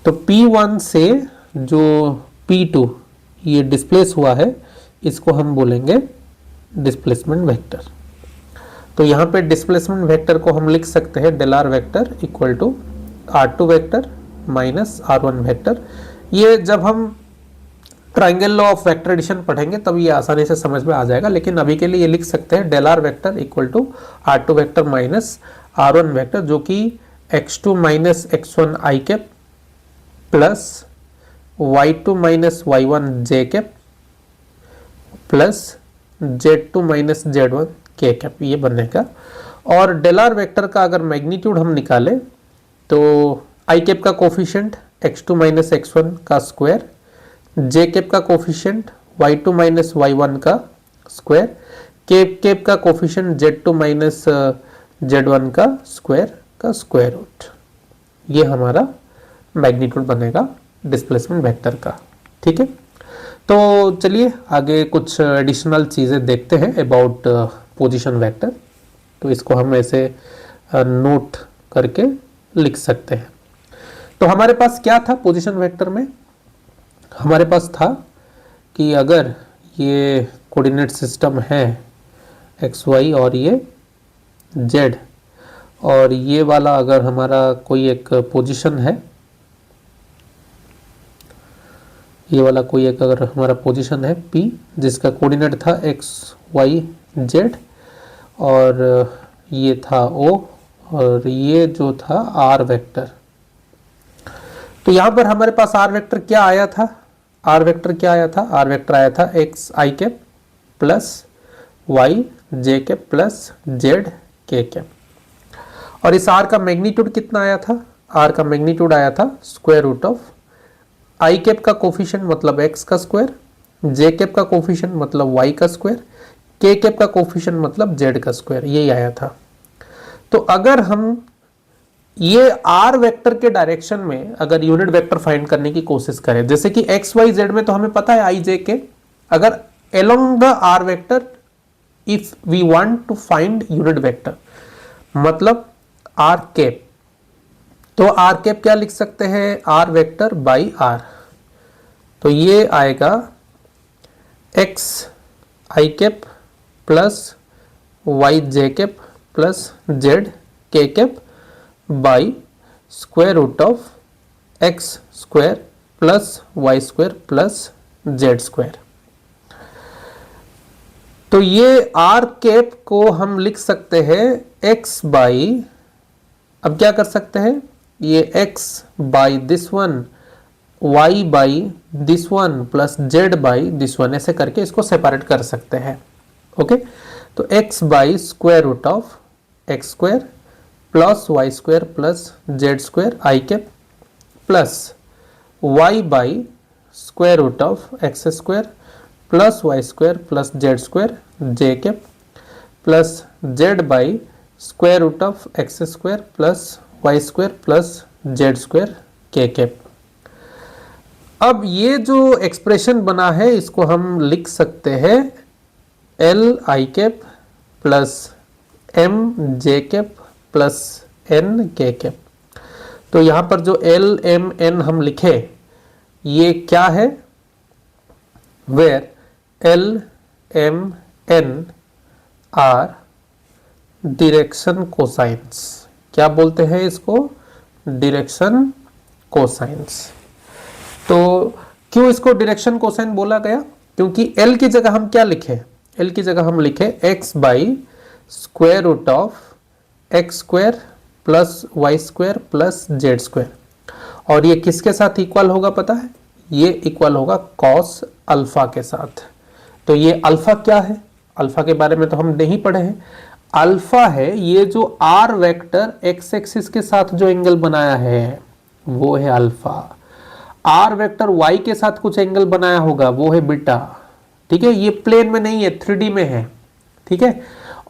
तो P1 से जो P2 ये डिस्प्लेस हुआ है इसको हम बोलेंगे डिस्प्लेसमेंट वेक्टर। तो यहाँ पे डिस्प्लेसमेंट वेक्टर को हम लिख सकते हैं del R vector equal to r2 vector minus r1 vector. ये जब हम triangle law of vector addition पढ़ेंगे तब ये आसानी से समझ में आ जाएगा, लेकिन अभी के लिए ये लिख सकते हैं del R vector equal to r2 vector minus r1 vector, जो कि x2 minus x1 I cap plus y2 minus y1 J cap plus z2 minus z1 K cap, ये बनेगा। और डेल आर वेक्टर का अगर मैग्नीट्यूड हम निकालें तो आई कैप का कोफिशिएंट x2 माइनस x1 का स्क्वायर, जे कैप का कोफिशिएंट y2 माइनस y1 का स्क्वायर, कैप का कोफिशिएंट z2 माइनस z1 का स्क्वायर रूट। ये हमारा मैग्नीट्यूड बनेगा डिस्प्लेसमेंट वेक्टर का। ठीक है, तो चलिए आगे कुछ एडिशनल चीज़ें देखते हैं अबाउट पोजीशन वेक्टर। तो इसको हम ऐसे नोट करके लिख सकते हैं। तो हमारे पास क्या था पोजीशन वेक्टर में? हमारे पास था कि अगर ये कोऑर्डिनेट सिस्टम है एक्स वाई और ये जेड, और ये वाला अगर हमारा कोई एक पोजीशन है, ये वाला कोई एक अगर हमारा पोजीशन है P जिसका कोऑर्डिनेट था एक्स वाई जेड, और ये था O और ये जो था R वेक्टर। तो यहाँ पर हमारे पास R वेक्टर क्या आया था? R वेक्टर क्या आया था? R वेक्टर आया था x I cap plus Y J cap plus Z K cap. और इस R का मैग्नीट्यूड कितना आया था? R का मैग्नीट्यूड आया था square root of I cap का कोफिशिएंट मतलब x का स्क्वायर, जे कैप का कोफिशिएंट मतलब y का स्क्वायर, के कैप का कोफिशिएंट मतलब z का स्क्वायर, यही आया था। तो अगर हम ये r वेक्टर के डायरेक्शन में अगर यूनिट वेक्टर फाइंड करने की कोशिश करें, जैसे कि x y z में तो हमें पता है i j k, अगर along the r vector if we want to find unit vector मतलब r कैप, तो r कैप क्या लिख सकते हैं? r vector by r। तो ये आएगा x I cap plus Y J cap plus Z K cap by square root of X square plus Y square plus Z square. तो ये आर कैप को हम लिख सकते हैं एक्स बाई, अब क्या कर सकते हैं, ये X by this one, Y by this one plus Z by this one, ऐसे करके इसको सेपरेट कर सकते हैं। ओके, तो X by square root of X square plus Y square plus Z square I cap plus Y by square root of X square plus Y square plus Z square J cap plus Z by square root of X square plus Y square plus Z square K cap. अब ये जो expression बना है इसको हम लिख सकते हैं L I cap plus M J cap plus N K cap. तो यहां पर जो एल एम एन हम लिखे ये क्या है, where L M N are direction cosines. क्या बोलते हैं इसको, डायरेक्शन कोसाइंस। तो क्यों इसको डायरेक्शन कोसाइन बोला गया, क्योंकि एल की जगह हम क्या लिखे, एल की जगह हम लिखे X by square root of X square plus Y square plus Z square. और ये किसके साथ इक्वल होगा पता है, ये इक्वल होगा कॉस अल्फा के साथ। तो ये अल्फा क्या है, अल्फा के बारे में तो हम नहीं पढ़े हैं। अल्फा है ये जो आर वेक्टर एक्स एक्सिस के साथ जो एंगल बनाया है वो है अल्फा। आर वेक्टर वाई के साथ कुछ एंगल बनाया होगा वो है बीटा। ठीक है, ये प्लेन में नहीं है, 3D में है। ठीक है,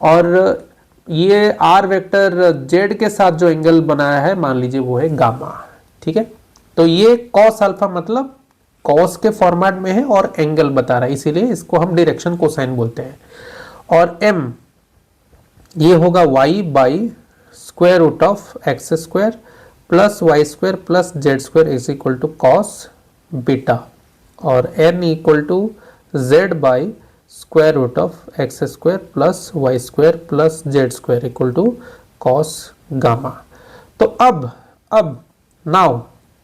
और ये आर वेक्टर जेड के साथ जो एंगल बनाया है मान लीजिए वो है गामा। ठीक है, तो ये कॉस अल्फा मतलब कॉस के फॉर्मेट में है और एंगल बता रहा है, इसीलिए इसको हम डायरेक्शन कोसाइन बोलते हैं। और एम ये होगा Y by square root of X square plus Y square plus Z square is equal to cos beta. और N equal to Z by square root of X square plus Y square plus Z square equal to cos gamma. तो अब now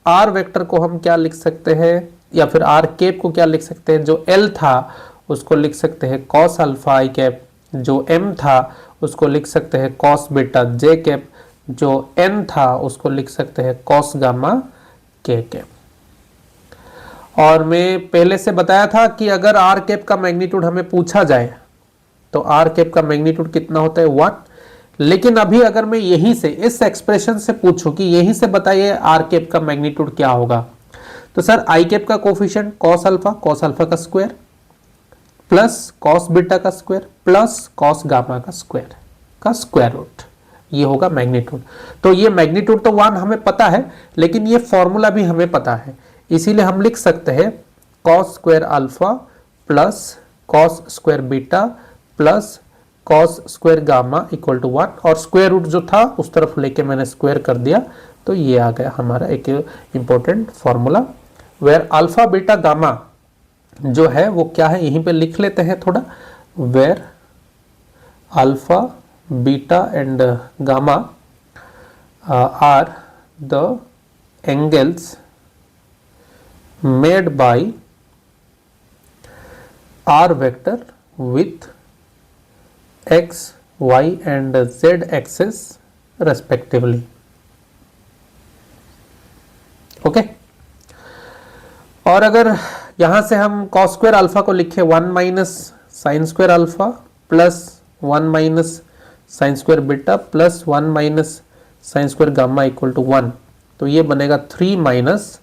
are vector को हम क्या लिख सकते हैं, या फिर आर कैप को क्या लिख सकते हैं, जो एल था उसको लिख सकते हैं कॉस अल्फा आई कैप, जो एम था उसको लिख सकते हैं कॉस बीटा जे कैप, जो एन था उसको लिख सकते हैं कॉस गामा के कैप। और मैं पहले से बताया था कि अगर आर कैप का मैग्नीट्यूड हमें पूछा जाए तो आर कैप का मैग्नीट्यूड कितना होता है 1। लेकिन अभी अगर मैं यहीं से इस एक्सप्रेशन से पूछूं कि यहीं से बताइए आर कैप का मैग्नीट्यूड क्या होगा, तो सर आई कैप का कोफिशिएंट कॉस अल्फा का स्क्वायर प्लस कॉस बीटा का स्क्वायर प्लस कॉस गामा का स्क्वायर रूट, ये होगा मैग्नीट्यूड। तो ये मैग्नीट्यूड तो 1 हमें पता है, लेकिन ये फॉर्मूला भी हमें पता है, इसीलिए हम लिख सकते हैं cos square alpha plus cos square beta plus cos square gamma equal to 1। और स्क्वायर रूट जो था उस तरफ लेके मैंने स्क्वायर कर दिया, तो ये आ गया हमारा एक important formula, where alpha beta gamma जो है वो क्या है, यहीं पे लिख लेते हैं थोड़ा, where alpha beta and gamma are the angles made by R vector with x, y and z axis respectively. Okay, और अगर यहां से हम cos स्क्वायर अल्फा को लिखे 1 minus sine square alpha plus 1 minus sine square beta plus 1 minus sine square gamma equal to 1, तो ये बनेगा 3 minus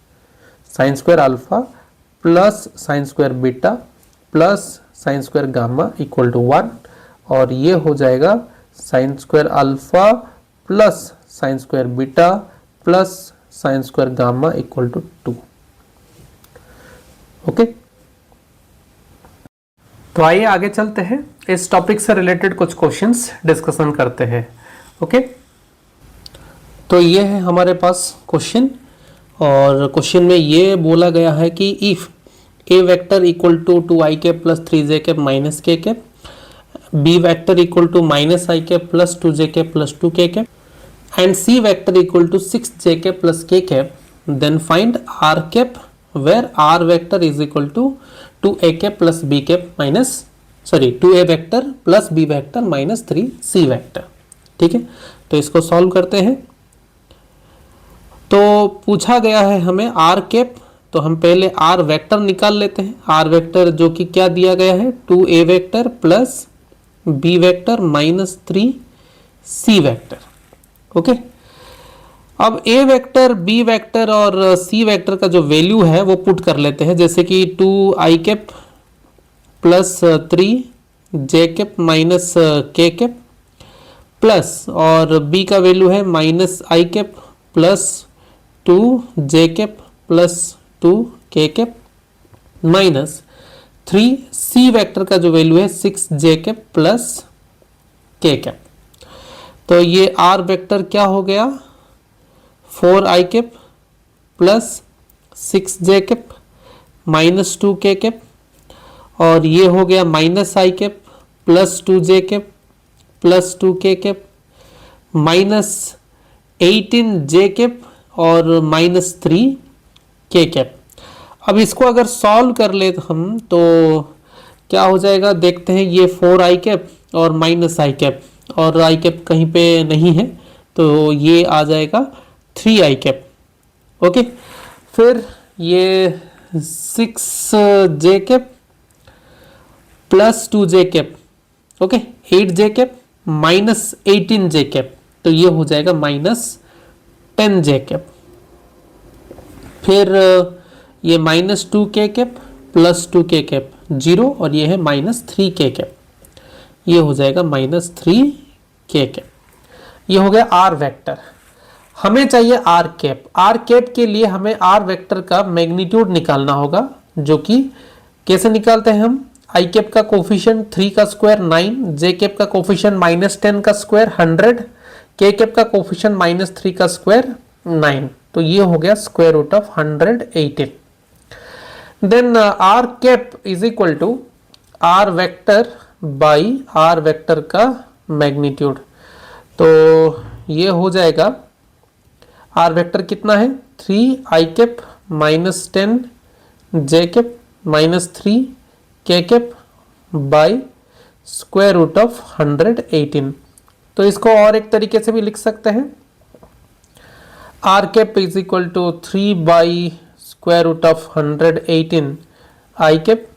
sine square alpha plus sine square beta plus sine square gamma equal to 1, और ये हो जाएगा sine square alpha plus sine square beta plus sine square gamma equal to 2। Okay, तो आइए आगे चलते हैं, इस टॉपिक से रिलेटेड कुछ क्वेश्चंस डिस्कशन करते हैं। ओके, तो ये है हमारे पास क्वेश्चन, और क्वेश्चन में ये बोला गया है कि if A vector equal to 2i cap plus 3j cap minus k cap, B vector equal to minus i cap plus 2j cap plus 2k cap, and c vector equal to 6j cap plus k cap, then find r cap where r vector is equal to 2a cap plus b cap minus 2a vector plus b vector minus 3c vector। ठीक है, तो इसको solve करते हैं। तो पूछा गया है हमें r कैप, तो हम पहले r वेक्टर निकाल लेते हैं। r वेक्टर जो कि क्या दिया गया है, 2a vector plus b vector minus 3c vector. Okay, अब a वेक्टर, b वेक्टर और c वेक्टर का जो वैल्यू है वो पुट कर लेते हैं, जैसे कि 2i cap plus 3j cap minus k cap plus, और b का वैल्यू है minus i cap plus 2j cap plus 2k cap minus 3c vector का जो वैल्यू है 6j cap plus k cap. तो ये r वेक्टर क्या हो गया, 4i cap plus 6j cap minus 2k cap, और ये हो गया minus i cap plus 2j cap plus 2k cap minus 18j cap और माइनस 3k कैप। अब इसको अगर सॉल्व कर ले हम तो क्या हो जाएगा, देखते हैं। ये 4i कैप और माइनस i कैप, और i कैप कहीं पे नहीं है, तो ये आ जाएगा 3i कैप। ओके, फिर ये 6j cap plus 2j cap, okay 8j cap minus 18j cap, तो ये हो जाएगा माइनस 10j कैप। फिर ये minus 2k cap plus 2k cap 0, और ये है माइनस 3k कैप, ये हो जाएगा माइनस 3k कैप। ये हो गया r वेक्टर। हमें चाहिए r कैप। r कैप के लिए हमें r वेक्टर का मैग्नीट्यूड निकालना होगा, जो कि कैसे निकालते हैं हम, i कैप का कोफिशिएंट 3 का स्क्वायर 9, j कैप का कोफिशिएंट माइनस 10 का स्क्वायर 100, k कैप का कोफिशिएंट माइनस 3 का स्क्वायर 9, तो ये हो गया square root of 118। Then r cap is equal to r vector by r vector का मैग्नीट्यूड, तो ये हो जाएगा r वेक्टर कितना है, 3i cap minus 10 j cap minus 3k cap by square root of 118। तो इसको और एक तरीके से भी लिख सकते हैं, r cap is equal to 3 by square root of 118 i cap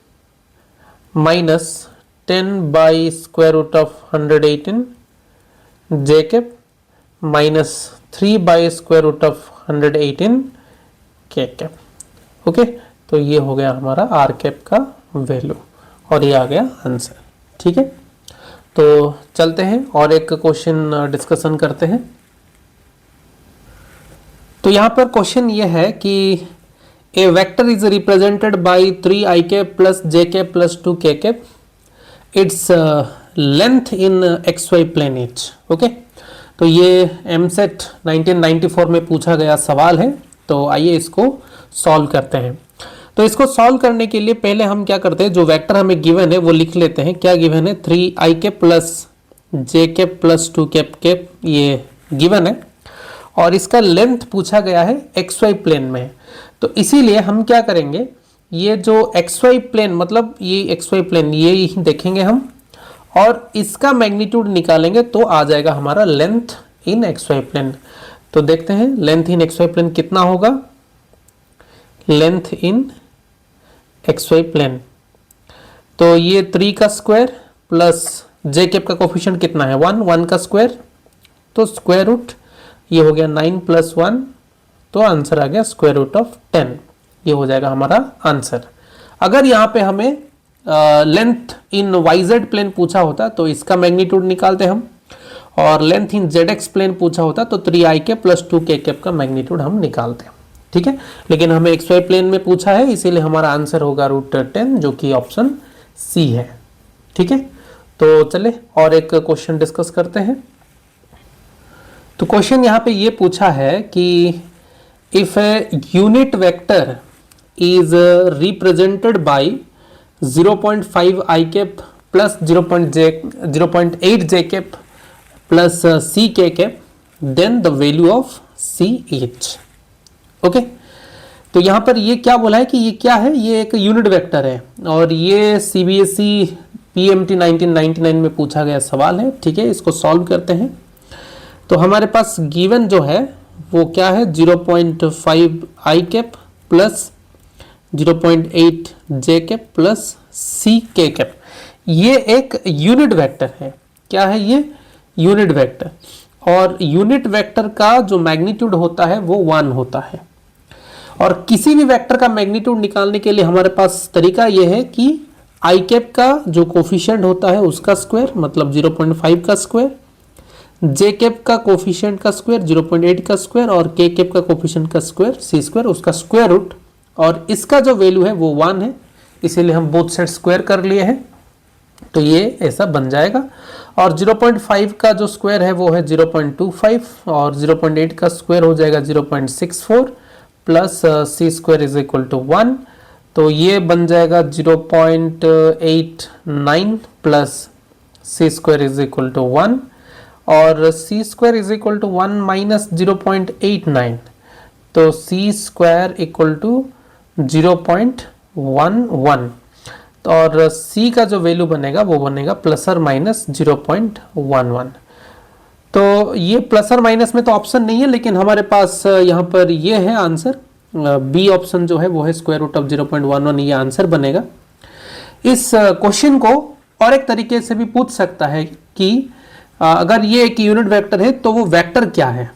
minus 10 by square root of 118 j cap minus 3 by square root of 118 k cap. Okay, तो ये हो गया हमारा r कैप का वैल्यू, और ये आ गया आंसर। ठीक है, तो चलते हैं और एक क्वेश्चन डिस्कशन करते हैं। तो यहाँ पर क्वेश्चन ये है कि A vector is represented by 3i cap plus j cap plus 2k cap, its length in xy plane is. Okay, तो ये एमसेट 1994 में पूछा गया सवाल है, तो आइए इसको सॉल्व करते हैं। तो इसको सॉल्व करने के लिए पहले हम क्या करते हैं, जो वेक्टर हमें गिवन है वो लिख लेते हैं। क्या गिवन है, 3i cap plus j cap plus 2 cap ये गिवन है, और इसका लेंथ पूछा गया है xy प्लेन में। तो इसीलिए हम क्या करेंगे, ये जो xy प्लेन मतलब ये xy प्लेन ये ही देखेंगे हम, और इसका मैग्नीट्यूड निकालेंगे तो आ जाएगा हमारा लेंथ इन xy प्लेन। तो देखते हैं लेंथ इन xy प्लेन कितना होगा, लेंथ इन xy प्लेन, तो ये 3 का स्क्वायर प्लस j कैप का कोफिशिएंट कितना है 1 का स्क्वायर, तो स्क्वायर रूट, ये हो गया 9 प्लस 1, तो आंसर आ गया स्क्वायर रूट ऑफ 10। ये हो जाएगा हमारा आंसर। अगर यहाँ पे हमें लेंथ इन yz प्लेन पूछा होता तो इसका मैग्नीट्यूड निकालते हम, और लेंथ इन zx प्लेन पूछा होता तो 3i cap plus 2k cap का मैग्नीट्यूड हम निकालते हैं। ठीक है, लेकिन हमें xy प्लेन में पूछा है, इसीलिए हमारा आंसर होगा रूट 10, जो कि ऑप्शन सी है। ठीक है, तो चले और एक क्वेश्चन डिस्कस करते हैं। तो क्वेश्चन यहाँ पे ये पूछा है कि if a unit vector is represented by 0.5 i cap plus 0.8 j cap plus c k cap, then the value of CH। Okay, तो यहाँ पर ये क्या बोला है कि ये क्या है, ये एक यूनिट वेक्टर है और ये CBSE PMT 1999 में पूछा गया सवाल है। ठीक है, इसको सॉल्व करते हैं। तो हमारे पास गिवन जो है वो क्या है, 0.5 i cap plus 0.8 j cap plus ck cap. ये एक यूनिट वेक्टर है। क्या है ये, यूनिट वेक्टर। और यूनिट वेक्टर का जो मैग्नीट्यूड होता है वो 1 होता है। और किसी भी वेक्टर का मैग्नीट्यूड निकालने के लिए हमारे पास तरीका यह है कि i कैप का जो कोफिशिएंट होता है उसका स्क्वायर मतलब 0.5 का स्क्वायर, j कैप का कोफिशिएंट का स्क्वायर 0.8 का स्क्वायर और k कैप का कोफिशिएंट का स्क्वायर c स्क्वायर, उसका स्क्वायर रूट। और इसका जो वैल्यू है वो 1 है, इसीलिए हम बोथ साइड स्क्वायर कर लिए हैं। तो ये ऐसा बन जाएगा। और 0.5 का जो स्क्वायर है वो है 0.25 और 0.8 का स्क्वायर हो जाएगा 0.64 plus c square is equal to 1। तो ये बन जाएगा 0.89 plus c square is equal to 1 और c square is equal to 1 minus 0.89, तो c स्क्वायर इक्वल टू 0.11। और c का जो वैल्यू बनेगा वो बनेगा प्लस और माइनस 0.11। तो ये प्लस और माइनस में तो ऑप्शन नहीं है, लेकिन हमारे पास यहाँ पर ये है आंसर। बी ऑप्शन जो है वो है स्क्वायर रूट ऑफ 0.11, ये आंसर बनेगा। इस क्वेश्चन को और एक तरीके से भी पूछ सकता है कि अगर ये एक यूनिट वेक्टर है तो वो वेक्टर क्या है,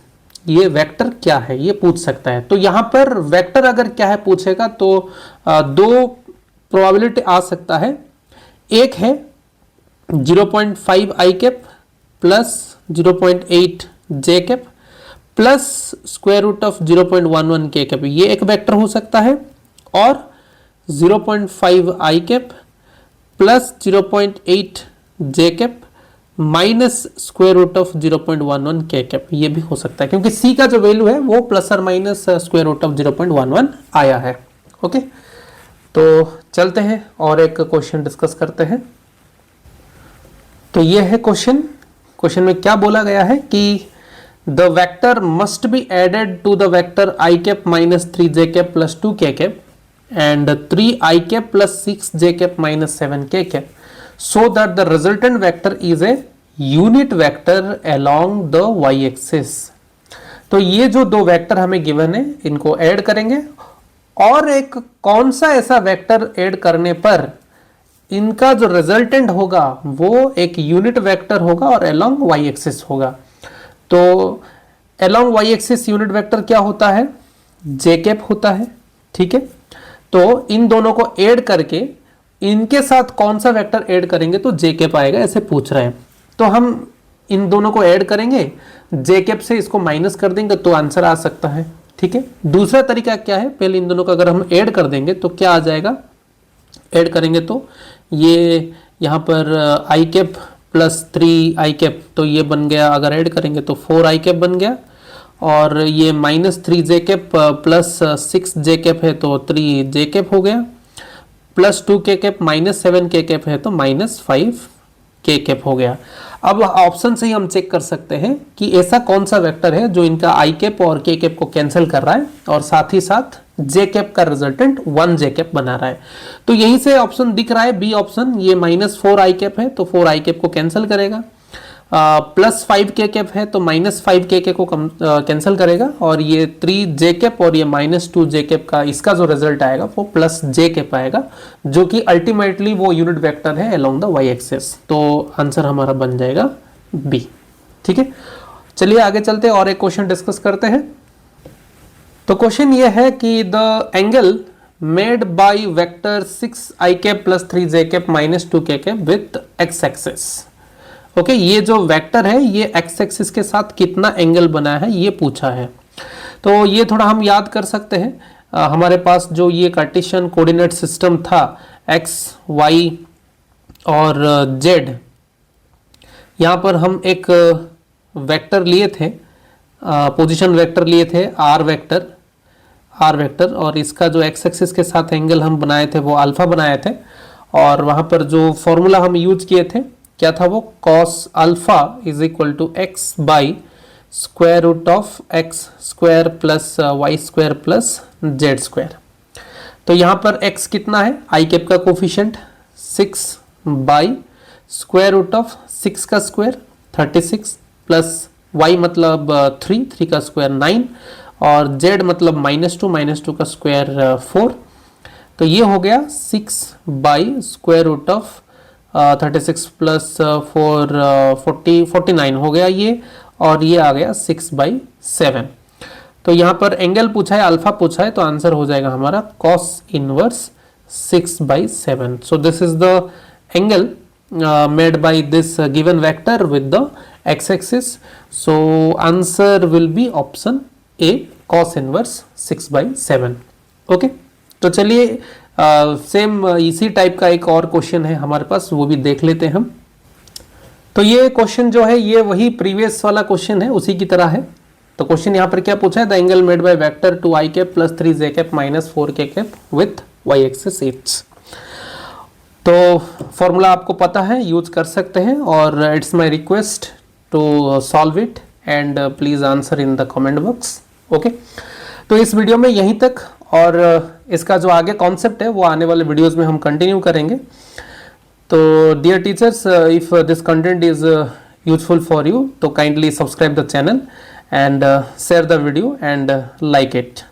ये वेक्टर क्या है, ये पूछ सकता है। तो यहाँ पर वेक्टर अगर क्या है पूछेगा तो दो प्रोबेबिलिटी आ सकता है। एक है 0.5 i cap plus 0.8 j cap plus square root of 0.11 k cap, ये एक वेक्टर हो सकता है। और 0.5 i cap plus 0.8 j cap minus square root of 0.11 k cap, ये भी हो सकता है क्योंकि c का जो वैल्यू है वो प्लस और माइनस स्क्वायर रूट ऑफ 0.11 आया है। ओके, तो चलते हैं और एक क्वेश्चन डिस्कस करते हैं। तो ये है क्वेश्चन में क्या बोला गया है कि the vector must be added to the vector i cap minus 3 j cap plus 2 k cap and 3 i cap plus 6 j cap minus 7 k cap so that the resultant vector is a unit vector along the y axis. तो ये जो दो vector हमें given है इनको add करेंगे और एक कौन सा ऐसा वेक्टर ऐड करने पर इनका जो रिजल्टेंट होगा वो एक यूनिट वेक्टर होगा और अलोंग y एक्सिस होगा। तो along y axis unit vector क्या होता है, j कैप होता है। ठीक है, तो इन दोनों को ऐड करके इनके साथ कौन सा वेक्टर ऐड करेंगे तो j कैप आएगा, ऐसे पूछ रहे हैं। तो हम इन दोनों को ऐड करेंगे, j कैप से इसको माइनस कर देंगे तो आंसर आ सकता है। ठीक है, दूसरा तरीका क्या है, पहले इन दोनों को अगर हम ऐड कर देंगे तो क्या आ जाएगा, ऐड करेंगे तो ये यहाँ पर i cap plus 3 i cap, तो ये बन गया, अगर ऐड करेंगे तो 4 i कैप बन गया। और ये minus 3 j cap plus 6 j cap है तो 3 j कैप हो गया, plus 2 k cap minus 7 k cap है तो माइनस 5 k कैप हो गया। अब ऑप्शन से ही हम चेक कर सकते हैं कि ऐसा कौन सा वेक्टर है जो इनका i कैप और k कैप को कैंसिल कर रहा है और साथ ही साथ j कैप का रिजल्टेंट 1 j कैप बना रहा है। तो यहीं से ऑप्शन दिख रहा है बी ऑप्शन, ये माइनस 4 i कैप है तो 4 i कैप को कैंसिल करेगा, प्लस 5 k कैप है तो माइनस 5 k कैप को कैंसिल करेगा और ये 3 j कैप और ये माइनस 2 j कैप का इसका जो रिजल्ट आएगा वो प्लस j कैप आएगा, जो कि अल्टीमेटली वो यूनिट वेक्टर है अलोंग द y एक्सिस। तो आंसर हमारा बन जाएगा बी। ठीक है, चलिए आगे चलते हैं और एक क्वेश्चन डिस्कस करते हैं। तो क्वेश्चन ये है कि the angle made by vector 6 i cap plus 3 j cap minus 2 k cap with x axis. Okay, ये जो वेक्टर है ये x एक्सिस के साथ कितना एंगल बना है ये पूछा है। तो ये थोड़ा हम याद कर सकते हैं। हमारे पास जो ये कार्टेशियन कोऑर्डिनेट सिस्टम था x, y और z, यहाँ पर हम एक वेक्टर लिए थे, पोजीशन वेक्टर लिए थे r वेक्टर और इसका जो x एक्सिस के साथ एंगल हम बनाए थे वो अल्फा बनाए थे। और वहाँ पर जो फॉर्मूला हम यूज किए थे क्या था वो, cos alpha is equal to x by square root of X square plus Y square plus Z square. तो यहाँ पर x कितना है, आई कैप का coefficient 6 by square root of 6 का स्क्वायर 36 प्लस y मतलब 3 का स्क्वायर 9 और z मतलब -2 का स्क्वायर 4। तो ये हो गया 6 by square root of 36 plus 49 हो गया ये, और ये आ गया 6/7। तो यहाँ पर एंगल पूछा है, अल्फा पूछा है, तो आंसर हो जाएगा हमारा cos inverse 6/7। So this is the angle made by this given vector with the x-axis. So answer will be option A, cos inverse 6/7. Okay, तो चलिए सेम इसी टाइप का एक और क्वेश्चन है हमारे पास, वो भी देख लेते हैं हम। तो ये क्वेश्चन जो है ये वही प्रीवियस वाला क्वेश्चन है, उसी की तरह है। तो क्वेश्चन यहाँ पर क्या पूछा है, the angle made by vector 2i cap plus 3j cap minus 4k cap with y axis it's. तो फॉर्मूला आपको पता है, यूज कर सकते हैं, और it's my request to solve it and please answer in the comment box. Okay, तो इस वीडियो में यहीं तक, और इसका जो आगे कॉन्सेप्ट है वो आने वाले वीडियोस में हम कंटिन्यू करेंगे। तो dear teachers, if this content is useful for you, तो kindly subscribe the channel and share the video and like it.